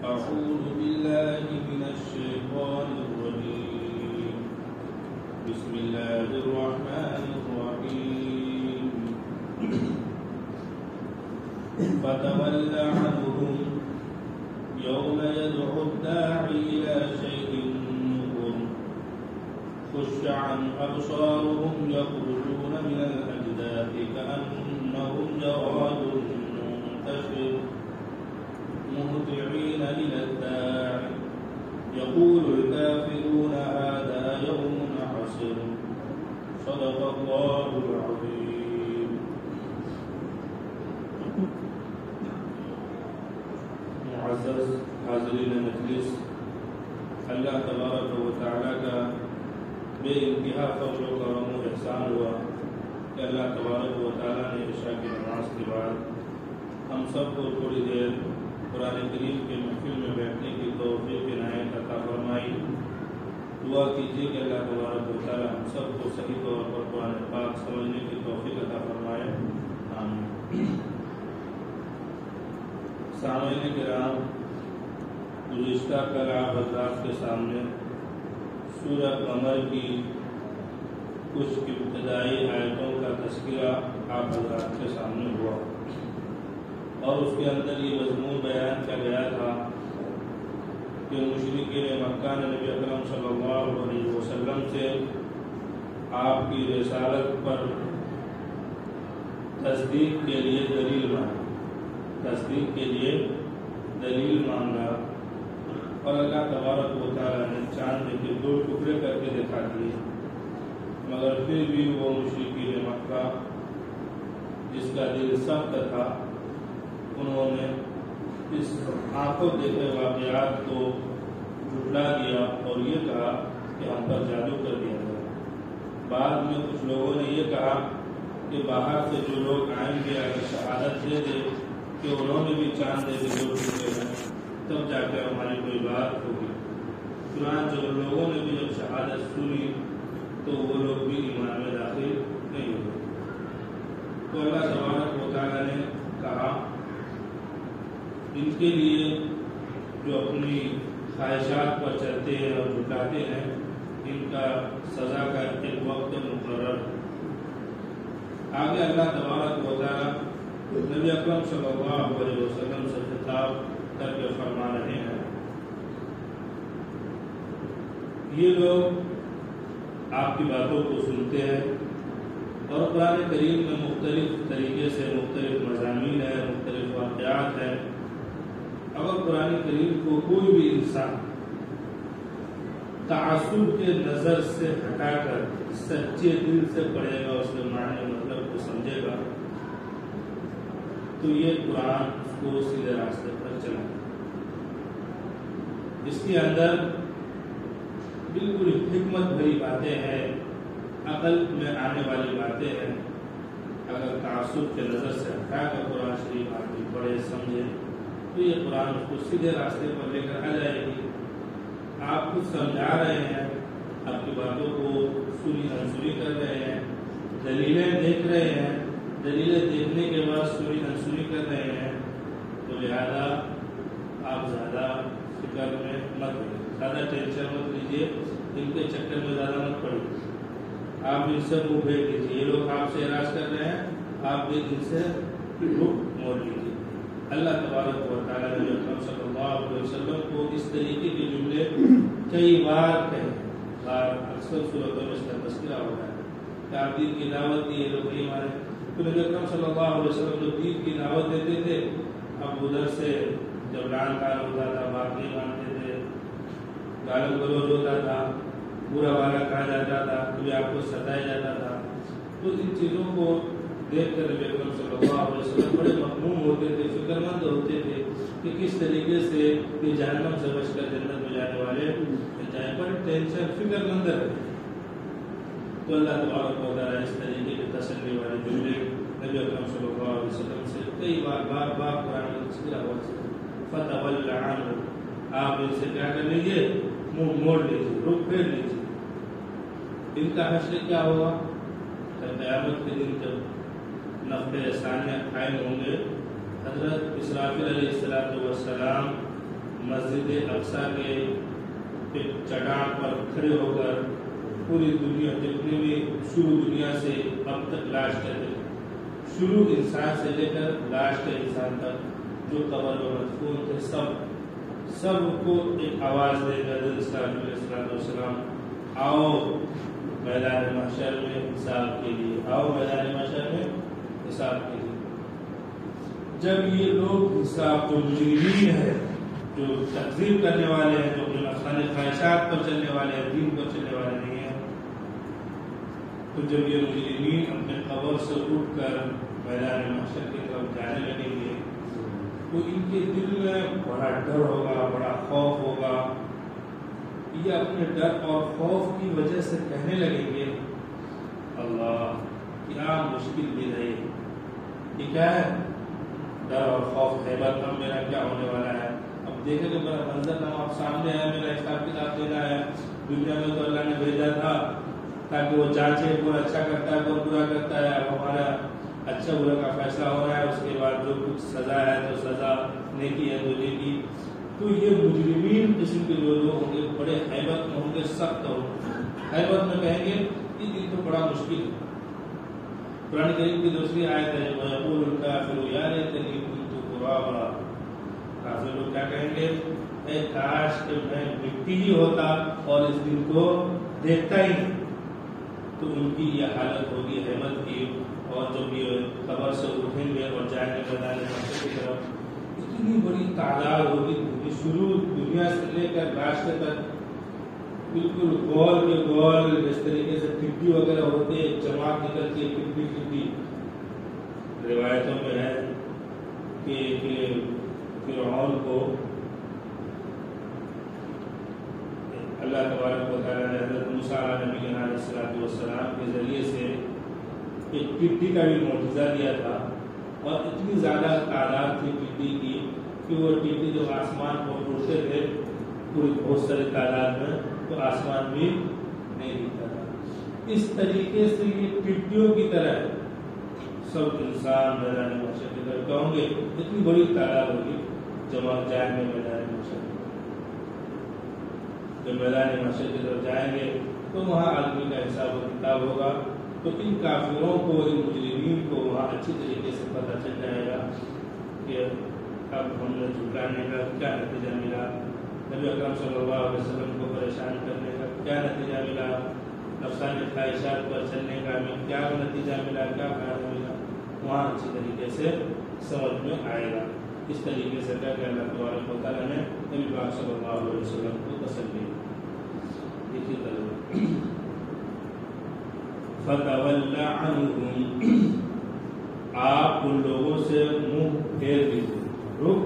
أعوذ بالله من الشيطان الرجيم بسم الله الرحمن الرحيم فتول عنهم يوم يدعو الداعي إلى شيء نكر خش عن أبصارهم يخرجون من الأجداث كأنهم جراد منتشر مهطعين إلى الداع يقول الكافرون هذا يوم عسر صدق الله العظيم. معزز حاضرین مجلس، اللہ تبارک و تعالیٰ کا بے انتہا فضل و کرم و احسان ہوا کہ اللہ تبارک و تعالیٰ نے عشاء کی نماز کے بعد ہم سب کو تھوڑی دیر قرآن کریم کے محفل میں بیٹھنے کی توفیق عنایت عطا فرمائی. دعا کیجیے کہ اللہ تبارک و تعالیٰ ہم سب کو صحیح طور پر قرآن پاک سمجھنے کی توفیق عطا فرمائے. آمین. سامعین کرام، گزشتہ کل آپ حضرات کے سامنے سورہ قمر کی کچھ ابتدائی آیتوں کا تذکرہ آپ حضرات کے سامنے ہوا اور اس کے اندر یہ مضمون بیان کیا گیا تھا کہ مشرکین مکہ نے نبی اکرم صلی اللہ علیہ وسلم سے آپ کی رسالت پر تصدیق کے لیے دلیل مانگا اور اللہ تبارک و تعالیٰ نے چاند کے 2 ٹکڑے کر کے دکھا دیے، مگر پھر بھی وہ مشرکین مکہ جس کا دل سخت تھا انہوں نے اس آنکھوں دیکھے واقعات کو جھٹلا دیا اور یہ کہا کہ ہم پر جادو کر دیا گیا. بعد میں کچھ لوگوں نے یہ کہا کہ باہر سے جو لوگ آئیں گے اگر شہادت دے دے کہ انہوں نے بھی چاند دے کے 2 ٹکڑے ہیں تب جا کے ہماری کوئی بات ہوگی. چنانچہ ان لوگوں نے بھی جب شہادت سنی تو وہ لوگ بھی ایمان میں داخل نہیں ہوئے. تو اللہ تبارک و تعالیٰ نے کہا ان کے لیے جو اپنی خواہشات پر چلتے ہیں اور جھٹلاتے ہیں ان کا سزا کا ایک وقت مقرر. آگے اللہ تبارک و تعالیٰ نبی اکرم صلی اللہ علیہ وسلم سے خطاب کر کے فرما رہے ہیں یہ لوگ آپ کی باتوں کو سنتے ہیں اور قرآن کریم میں مختلف طریقے سے مختلف مضامین ہیں، مختلف واقعات ہیں. اگر قرآن کریم کو کوئی بھی انسان تعصب کے نظر سے ہٹا کر سچے دل سے پڑھے گا، اس کے معنی مطلب کو سمجھے گا تو یہ قرآن اس کو سیدھے راستے پر چلا. اس کے اندر بالکل حکمت بھری باتیں ہیں، عقل میں آنے والی باتیں ہیں. اگر تعصب کے نظر سے ہٹا کر قرآن شریف آدمی پڑھے سمجھے تو یہ قرآن اس کو سیدھے راستے پر لے کر آ جائے گی. آپ کچھ سمجھا رہے ہیں، آپ کی باتوں کو سنی انسنی کر رہے ہیں، دلیلیں دیکھ رہے ہیں، دلیلیں دیکھنے کے بعد سنی انسنی کر رہے ہیں، تو لہذا آپ زیادہ فکر میں مت ہوئے، زیادہ ٹینشن مت لیجیے، ان کے چکر میں زیادہ مت پڑیے. آپ ان سے منہ پھیر لیجیے. یہ لوگ آپ سے اعراض کر رہے ہیں، آپ بھی ان سے رخ موڑ لیجیے. اللہ تبارک و تعالیٰ نے اکرم صلی اللہ علیہ وسلم کو اس طریقے کے جملے کئی بار کہے. اکثر صورتوں میں اس کا تذکرہ ہوتا ہے کہ آپ دین کی دعوت دیے لوگ نہیں مانے. تو نبی اکرم صلی اللہ علیہ وسلم جو دین کی دعوت دیتے تھے، اب ادھر سے جب لان کال ہوتا تھا، بات نہیں مانتے تھے، گالم گلوچ ہوتا تھا، برا بھلا کہا جاتا تھا، کبھی آپ کو ستایا جاتا تھا. تو ان چیزوں کو دیکھ کر نبی اکرم صلی اللہ علیہ وسلم بڑے مغموم ہوتے تھے، فکر مند ہوتے تھے کہ کس طریقے سے یہ جہنم سے بچ کر جنت میں جانے والے جائیں. پر ٹینشن فکر مند ہے. تو اللہ تبارک و تعالیٰ اس طریقے کے تسلی والے جملے نبی اکرم صلی اللہ علیہ وسلم سے کئی بار قرآن میں تذکرہ ہوا. فتول عنہم، آپ ان سے کیا کر لیجیے، منہ موڑ لیجیے، رخ پھیر لیجیے. ان کا حشر کیا ہوگا؟ قیامت کے دن جب نفخ ثانیہ قائم ہوں گے، حضرت اسرافیل علیہ السلام مسجد اقصی کے چٹان پر کھڑے ہو کر پوری دنیا جتنے بھی شروع دنیا سے اب تک لاش تک شروع انسان سے لے کر لاش کے انسان تک جو قبر میں مدفون تھے سب کو ایک آواز دے کر علیہ السلام آؤ میدان محشر میں حساب کے لیے، آؤ میدان محشر میں حساب کے لیے۔ جب یہ لوگ حساب جو مجرمین ہے، جو تکذیب کرنے والے ہیں، جو اپنے نفسانی خواہشات پر چلنے والے ہیں، دین پر چلنے والے نہیں ہیں، تو جب یہ مجرمین اپنے قبر سے اٹھ کر میدان محشر کی طرف جانے لگیں گے تو ان کے دل میں بڑا ڈر ہوگا، بڑا خوف ہوگا۔ یہ اپنے ڈر اور خوف کی وجہ سے کہنے لگیں گے اللہ کیا مشکل دن ہے یہ کیا ہے؟ ڈر اور خوف ہیبت اب میرا کیا ہونے والا ہے؟ اب دیکھیں کہ میرا منظر نامہ اب سامنے ہے، میرا حساب کتاب دینا ہے۔ دنیا میں تو اللہ نے بھیجا تھا تاکہ وہ جانچے کون اچھا کرتا ہے کون برا کرتا ہے، اب ہمارا اچھا برا کا فیصلہ ہو رہا ہے، اس کے بعد جو کچھ سزا ہے تو سزا، نیکی ہے تو نیکی۔ تو یہ مجرمین قسم کے جو لوگ ہوں گے بڑے ہیبت میں ہوں گے، سخت ہوں گے، ہیبت میں کہیں گے یہ دن تو بڑا مشکل ہے۔ قرآن کریم کی دوسری آیت ہے وَيَقُولُ الْكَافِرُ يَا لَيْتَنِي كُنتُ تُرَابًا، کافر لوگ کیا کہیں گے؟ اے کاش کہ میں مٹی ہی ہوتا اور اس دن کو دیکھتا ہی نہیں۔ تو ان کی یہ حالت ہوگی ہیبت کی، اور جب یہ قبر سے اٹھیں گے اور جائیں گے میدان محشر کی طرف، اتنی بڑی تعداد ہوگی شروع دنیا سے لے کر راستے تک بالکل گول کے گول، جس طریقے سے ٹڈی وغیرہ ہوتے ہیں جماعت نکلتی ہے ٹڈی۔ روایتوں میں ہے کہ فرعون کو اللہ تبارک و تعالیٰ نے حضرت موسیٰ علیہ نبی علیہ السلام کے ذریعے سے ایک ٹڈی کا بھی معجزہ دیا تھا، اور اتنی زیادہ تعداد تھی ٹڈی کی کہ وہ ٹڈی جو آسمان کو اڑتے تھے پوری بہت ساری تعداد میں، تو آسمان بھی نہیں دکھتا تھا۔ اس طریقے سے یہ ٹڈیوں کی طرح سب انسان میدان محشر کی طرف ہوں گے، اتنی بڑی تعداد ہوگی جمع جائیں گے میدان محشر۔ جب میدان محشر کی طرف جائیں گے تو وہاں آدمی کا حساب و کتاب ہوگا، تو ان کافروں کو، ان مجرمین کو وہاں اچھی طریقے سے پتہ چل جائے گا کہ اب ہم نے جھٹلانے کا کیا نتیجہ ملا، نبی اکرم صلی اللہ علیہ وسلم کو پریشان کرنے کا کیا نتیجہ ملا، نفسانی خواہشات پر چلنے کا ہمیں کیا نتیجہ ملا، کیا فائدہ ملا، وہاں اچھی طریقے سے سمجھ میں آئے گا۔ اس طریقے سے کہہ کے اللہ تبارک و تعالیٰ نے نبی پاک صلی اللہ علیہ وسلم کو تسلی دیکھیے طرح فَتَوَلَّ عَنْهُمْ، آپ ان لوگوں سے منہ پھیر دیجیے، رخ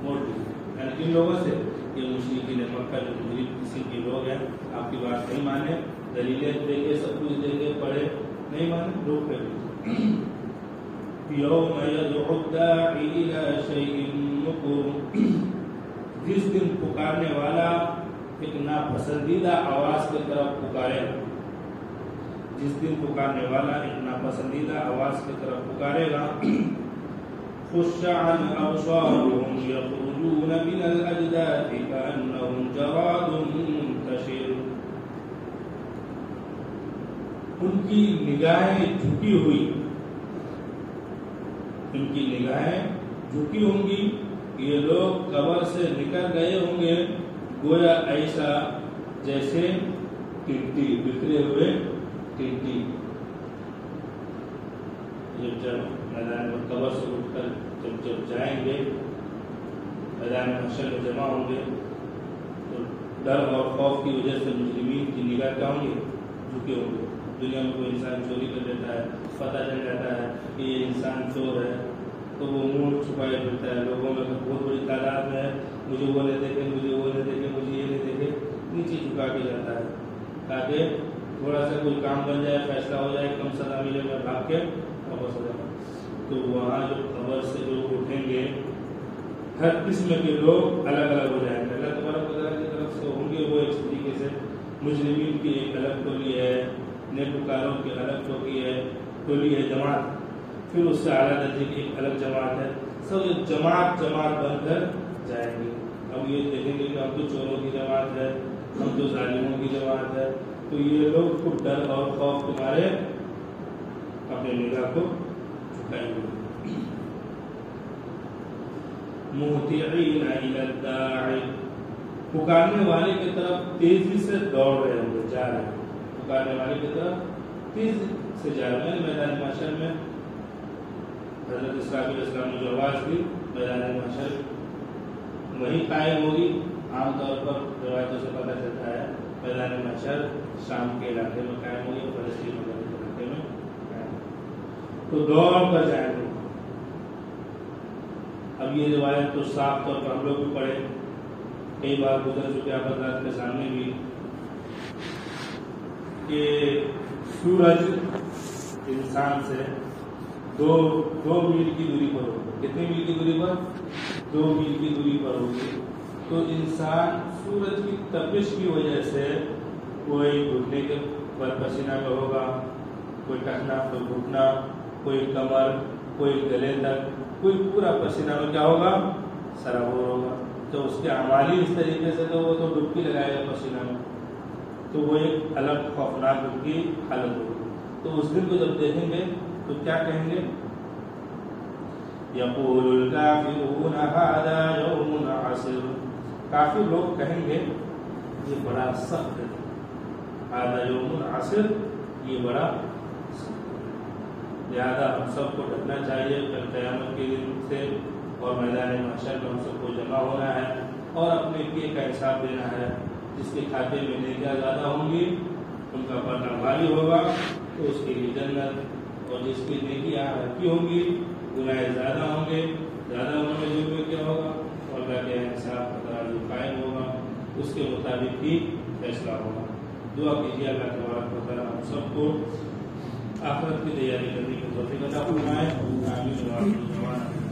موڑ دیجیے، یعنی ان لوگوں سے یہ مشرکین مکہ جو مجرم قسم کے لوگ ہیں، آپ کی بات نہیں مانے، دلیلیں دیکھے سب کچھ دیکھے پڑھے نہیں مانے، رخ پھیر دیجیے۔ یوم یدعو الداعی الی شیء نکر، جس دن پکارنے والا ایک ناپسندیدہ آواز کی طرف پکارے گا، جس دن پکارنے والا ایک ناپسندیدہ آواز کی طرف پکارے گا، خش عن ابصارهم یخرجون من الاجداث کأنهم جراد منتشر، ان کی نگاہیں جھکی ہوئی، ان کی نگاہیں جھکی ہوں گی، یہ لوگ قبر سے نکل گئے ہوں گے گویا ایسا جیسے ٹڈی، بکھرے ہوئے ٹڈی۔ جب میدان میں قبر سے اٹھ کر جب جائیں گے میدان محشر میں جمع ہوں گے تو ڈر اور خوف کی وجہ سے مجرمین کی نگاہ کیا ہوں گے؟ جھکے ہوں گے۔ دنیا میں کوئی انسان چوری کر لیتا ہے، پتہ چل جاتا ہے کہ یہ انسان چور ہے، تو وہ منہ چھپائے پھرتا ہے، لوگوں میں بہت بڑی تعداد میں ہے، مجھے وہ نہیں دیکھے، مجھے وہ نہیں دیکھے، مجھے یہ نہیں دیکھے، نیچے جھکا کے جاتا ہے تاکہ تھوڑا سا کوئی کام بن جائے، فیصلہ ہو جائے، کم سزا ملے، میں بھاگ کے واپس ہو جاؤں۔ تو وہاں جو قبر سے لوگ اٹھیں گے ہر قسم کے لوگ الگ الگ ہو جائیں گے، اللہ تبارک و تعالیٰ کی طرف سے ہوں گے وہ اس طریقے سے، مجرمین کی ایک الگ ٹولی ہے، نیکوکاروں کی الگ ٹولی ہے جماعت، پھر اس سے اعلیٰ درجے کی ایک الگ جماعت ہے، سب جماعت بن کر جائیں گے۔ اب یہ دیکھیں گے کہ ہم تو چوروں کی جماعت ہے، ہم تو ظالموں کی جماعت ہے، تو یہ لوگ خوب ڈر اور خوف کے مارے اپنے نگاہ کو جھکائیں گے۔ مہطعین الی الداعی، پکارنے والے کی طرف تیزی سے دوڑ رہے ہوں گے، جا رہے ہیں، پکارنے والے کی طرف تیزی سے جا رہے ہیں۔ میدان محشر میں حضرت اسرافیل علیہ السلام نے جو آواز دی، میدان محشر وہی قائم ہوگی۔ عام طور پر روایتوں سے پتہ چلتا ہے میدان محشر شام کے علاقے میں قائم ہوگی اور فلسطین کے علاقے میں قائم ہوگی، تو دوڑ کر جائیں گے۔ اب یہ روایت تو صاف طور پر ہم لوگ بھی پڑھے، کئی بار گزر چکے آپ حضرات کے سامنے بھی، کہ سورج انسان سے دو میل کی دوری پر ہوگی۔ کتنے میل کی دوری پر؟ 2 میل کی دوری پر ہوگی۔ تو انسان سورج کی تپش کی وجہ سے کوئی گھٹنے کے پر پسینہ میں ہوگا، کوئی ٹخنا، کوئی گھٹنا، کوئی کمر، کوئی گلے تک، کوئی پورا پسینہ میں کیا ہوگا؟ سرابور ہوگا۔ تو اس کے اعمالی اس طریقے سے تو وہ تو ڈبکی لگائے گا پسینہ میں، تو وہ ایک الگ خوفناک کی حالت ہوگی۔ تو اس دن کو جب دیکھیں گے تو کیا کہیں گے؟ یقول الکافرون ھذا یوم عسر، کافر لوگ کہیں گے یہ بڑا سخت ہے، ھذا یوم عسر، یہ بڑا سخت ہے۔ لہذا ہم سب کو ڈرنا چاہیے کل قیامت کے دن سے، اور میدان محشر میں ہم سب کو جمع ہونا ہے اور اپنے کیے کا حساب دینا ہے۔ جس کے کھاتے میں نیکیاں زیادہ ہوں گی ان کا پردہ بھاری ہوگا تو اس کے لیے جنت، اور جس کی نیکیاں ہلکی ہوں گی، گناہ زیادہ ہوں گے، زیادہ انہوں نے جو کیا ہوگا، اور اللہ کے حساب کا ترازو قائم ہوگا، اس کے مطابق ہی فیصلہ ہوگا۔ دعا کیجیے اللہ تبارک و تعالیٰ ہم سب کو آخرت کی تیاری کرنے کی توفیق عطا فرمائے۔ آمین۔